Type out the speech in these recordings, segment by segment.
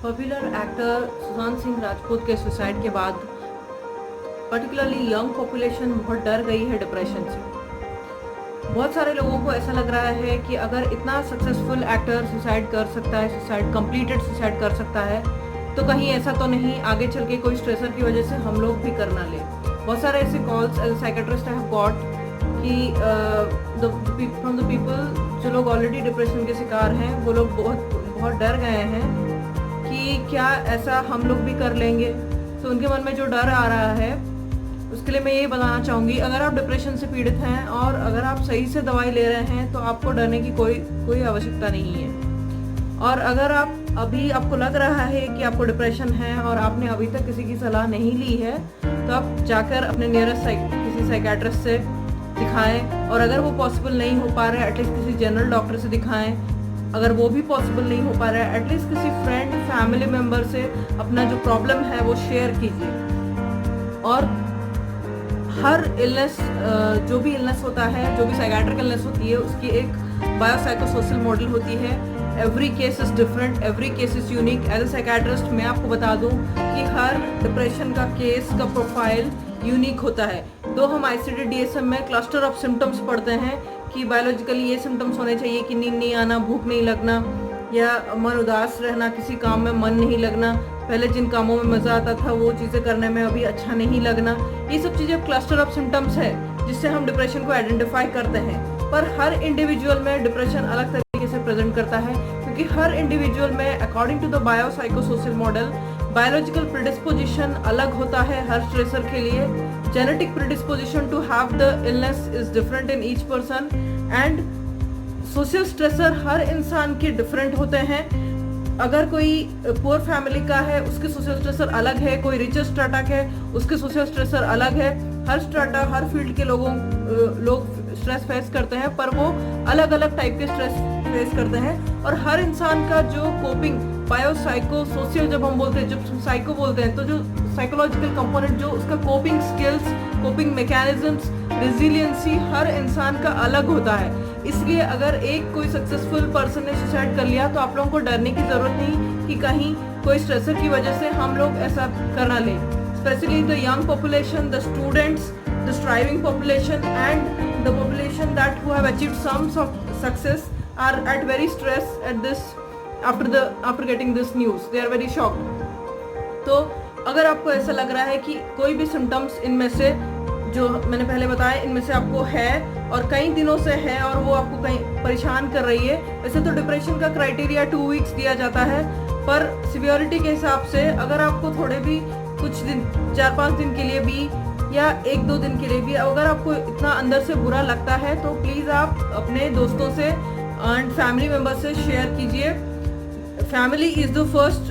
Popular actor Sushant Singh Rajput के suicide के बाद पर्टिकुलरली यंग पॉपुलेशन बहुत डर गई है डिप्रेशन से। बहुत सारे लोगों को ऐसा लग रहा है कि अगर इतना सक्सेसफुल एक्टर सुसाइड कर सकता है, कंप्लीटेड सुसाइड कर सकता है, तो कहीं ऐसा तो नहीं आगे चल के कोई स्ट्रेसर की वजह से हम लोग भी कर ना ले। बहुत सारे ऐसे calls as a psychiatrist I have got कि फ्रॉम द पीपल जो लोग ऑलरेडी डिप्रेशन के शिकार हैं, वो लोग बहुत डर गए हैं कि क्या ऐसा हम लोग भी कर लेंगे। तो उनके मन में जो डर आ रहा है, उसके लिए मैं ये बताना चाहूँगी, अगर आप डिप्रेशन से पीड़ित हैं और अगर आप सही से दवाई ले रहे हैं तो आपको डरने की कोई आवश्यकता नहीं है। और अगर आपको लग रहा है कि आपको डिप्रेशन है और आपने अभी तक किसी की सलाह नहीं ली है, तो आप जाकर अपने नियरेस्ट किसी साइकेट्रिस्ट से दिखाएं। और अगर वो पॉसिबल नहीं हो पा रहा है, एटलीस्ट किसी जनरल डॉक्टर से दिखाएं। अगर वो भी पॉसिबल नहीं हो पा रहा है, एटलीस्ट किसी फ्रेंड फैमिली मेम्बर से अपना जो प्रॉब्लम है वो शेयर कीजिए। और हर इलनेस, जो भी इलनेस होता है, जो भी साइकेट्रिक इलनेस होती है, उसकी एक बायोसाइकोसोशल मॉडल होती है। Every case is different, every case is unique. As a psychiatrist मैं आपको बता दूं कि हर डिप्रेशन का केस का प्रोफाइल यूनिक होता है। तो हम ICD-DSM में क्लस्टर ऑफ सिम्टम्स पढ़ते हैं कि बायोलॉजिकली ये सिम्टम्स होने चाहिए कि नींद नहीं आना, भूख नहीं लगना, या मन उदास रहना, किसी काम में मन नहीं लगना, पहले जिन कामों में मज़ा आता था वो चीज़ें करने में अभी अच्छा नहीं लगना। ये सब चीज़ें क्लस्टर ऑफ सिम्टम्स है जिससे हम डिप्रेशन को आइडेंटिफाई करते हैं। पर हर इंडिविजुअल में डिप्रेशन अलग तरीके से प्रेजेंट करता है, क्योंकि हर इंडिविजुअल में according to the biopsychosocial model biological predisposition अलग होता है हर स्ट्रेसर के लिए। Genetic predisposition to have the illness is different in each person, and social stressor हर इंसान के डिफरेंट होते हैं। अगर कोई पुअर फैमिली का है, उसके सोशल स्ट्रेसर अलग है, कोई रिचर स्ट्राटा के उसके सोशल स्ट्रेसर अलग है। हर स्ट्राटा, हर फील्ड के लोग स्ट्रेस फेस करते हैं, पर वो अलग अलग टाइप के स्ट्रेस फेस करते हैं। और हर इंसान का जो कोपिंग बायोसाइको सोशल, जब हम बोलते हैं, जब साइको बोलते हैं, तो जो साइकोलॉजिकल कंपोनेंट, जो उसका coping skills, coping mechanisms, resiliency हर इंसान का अलग होता है। इसलिए अगर कोई सक्सेसफुल पर्सन ने सुसाइड कर लिया, तो आप लोगों को डरने की जरूरत नहीं कि कहीं कोई स्ट्रेसर की वजह से हम लोग ऐसा करना लें। Specially the young population, the students, the striving population and the population that who have achieved some success are at very stress at this after getting this news. They are very shocked. तो अगर आपको ऐसा लग रहा है कि कोई भी सिम्टम्स इनमें से जो मैंने पहले बताया इनमें से आपको है और कई दिनों से है और वो आपको कहीं परेशान कर रही है, वैसे तो डिप्रेशन का क्राइटेरिया 2 वीक्स दिया जाता है, पर सिवियरिटी के हिसाब से अगर आपको थोड़े भी कुछ दिन, 4-5 दिन के लिए भी या 1-2 दिन के लिए भी अगर आपको इतना अंदर से बुरा लगता है, तो प्लीज़ आप अपने दोस्तों से एंड फैमिली मेम्बर से शेयर कीजिए। Family is the first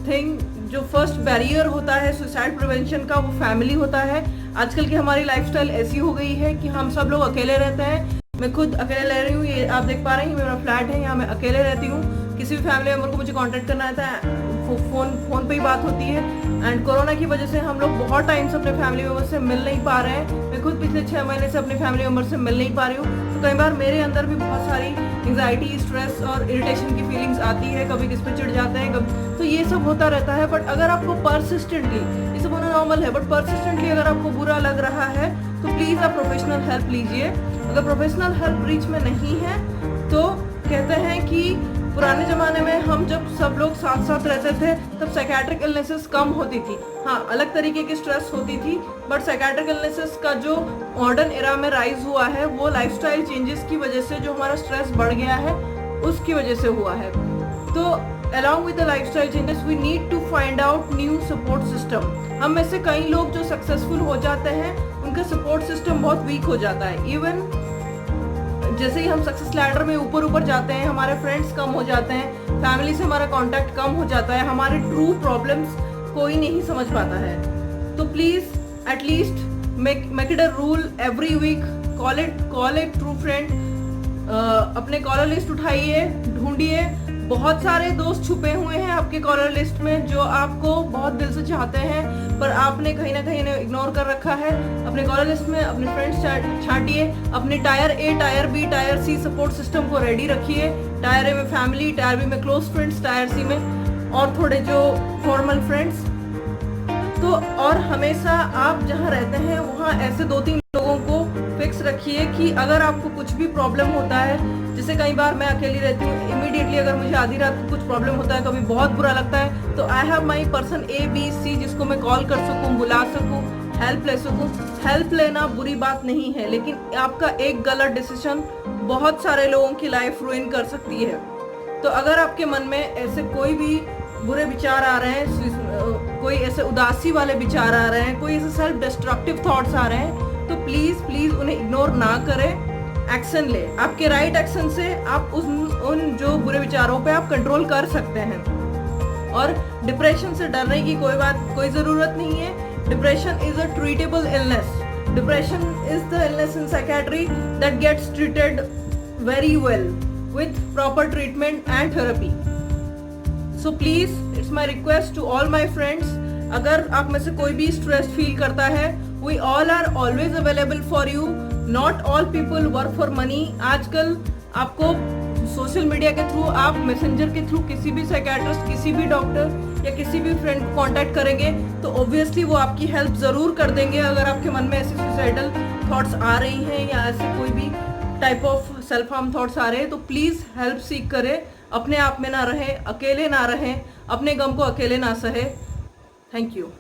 thing, जो फर्स्ट बैरियर होता है सुसाइड प्रिवेंशन का, वो फैमिली होता है। आजकल की हमारी लाइफस्टाइल ऐसी हो गई है कि हम सब लोग अकेले रहते हैं। मैं खुद अकेले रह रही हूँ, ये आप देख पा रहे हैं, मेरा फ्लैट है, यहाँ मैं अकेले रहती हूँ। किसी भी फैमिली मेम्बर को मुझे कांटेक्ट करना रहता है, फोन पे ही बात होती है। एंड कोरोना की वजह से हम लोग बहुत टाइम से अपने फैमिली मेम्बर से मिल नहीं पा रहे हैं। मैं खुद पिछले 6 महीने से अपने फैमिली मेम्बर से मिल नहीं पा रही हूँ। तो कई बार मेरे अंदर भी बहुत सारी एंग्जाइटी, स्ट्रेस और इरिटेशन की फीलिंग्स आती है, कभी किस पे चिढ़ जाते हैं, कभी, तो ये सब होता रहता है। बट अगर आपको परसिस्टेंटली, ये सब होना नॉर्मल है, बट परसिस्टेंटली अगर आपको बुरा लग रहा है, तो प्लीज़ आप प्रोफेशनल हेल्प लीजिए। अगर प्रोफेशनल हेल्प रीच में नहीं है, तो कहते हैं कि पुराने ज़माने में हम जब सब लोग साथ साथ रहते थे, तब साइकेट्रिक इलनेसेस कम होती थी। हाँ, अलग तरीके की स्ट्रेस होती थी, बट साइकेट्रिक इलनेसेस का जो मॉडर्न एरा में राइज हुआ है, वो लाइफस्टाइल चेंजेस की वजह से, जो हमारा स्ट्रेस बढ़ गया है, उसकी वजह से हुआ है। तो along with the lifestyle changes, we need to find out new support system. हम में से कई लोग जो सक्सेसफुल हो जाते हैं, उनका सपोर्ट सिस्टम बहुत वीक हो जाता है। इवन जैसे ही हम सक्सेस लैडर में ऊपर जाते हैं, हमारे फ्रेंड्स कम हो जाते हैं, फैमिली से हमारा कांटेक्ट कम हो जाता है, हमारे ट्रू प्रॉब्लम्स कोई नहीं समझ पाता है। तो please at least make it a rule every week, call it true friend. अपने कॉलर लिस्ट उठाइए, ढूंढिए। बहुत सारे दोस्त छुपे हुए हैं आपके कॉलर लिस्ट में जो आपको बहुत दिल से चाहते हैं, पर आपने कहीं ना कहीं इन्हें इग्नोर कर रखा है। अपने कॉलर लिस्ट में अपने फ्रेंड्स छांटिए, अपने tyre A, tyre B, tyre C support system को रेडी रखिए। टायर A में फैमिली, टायर B में क्लोज फ्रेंड्स, टायर C में और थोड़े जो फॉर्मल फ्रेंड्स। तो और हमेशा आप जहाँ रहते हैं वहाँ ऐसे 2-3 लोगों को फिक्स रखिए कि अगर आपको कुछ भी प्रॉब्लम होता है, जैसे कई बार मैं अकेली रहती हूँ, इमीडिएटली अगर मुझे आधी रात को कुछ प्रॉब्लम होता है, कभी बहुत बुरा लगता है, तो I have my person ABC जिसको मैं कॉल कर सकूँ, बुला सकूँ, हेल्प ले सकूँ। हेल्प लेना बुरी बात नहीं है, लेकिन आपका एक गलत डिसीजन बहुत सारे लोगों की लाइफ रुइन कर सकती है। तो अगर आपके मन में ऐसे कोई भी बुरे विचार आ रहे हैं, कोई ऐसे उदासी वाले विचार आ रहे हैं, कोई ऐसे सेल्फ डिस्ट्रक्टिव थॉट्स आ रहे हैं, तो प्लीज उन्हें इग्नोर ना करें, एक्शन ले। आपके राइट एक्शन से आप उन जो बुरे विचारों पे आप कंट्रोल कर सकते हैं। और डिप्रेशन से डरने की कोई ज़रूरत नहीं है। Depression is a treatable illness. Depression is the illness in psychiatry that gets treated very well with proper treatment and therapy. So please, it's my request to all my friends, अगर आप में से कोई भी stressed feel करता है, we all are always available for you. Not all people work for money. आजकल आपको सोशल मीडिया के थ्रू, आप मैसेंजर के थ्रू किसी भी साइकियाट्रिस्ट, किसी भी डॉक्टर या किसी भी फ्रेंड को कांटेक्ट करेंगे तो ऑब्वियसली वो आपकी हेल्प ज़रूर कर देंगे। अगर आपके मन में ऐसी सुसाइडल थॉट्स आ रही हैं या ऐसे कोई भी type of self harm thoughts आ रहे हैं, तो प्लीज़ हेल्प सीख करें, अपने आप में ना रहें, अकेले ना रहें, अपने गम को अकेले ना सहे। Thank you.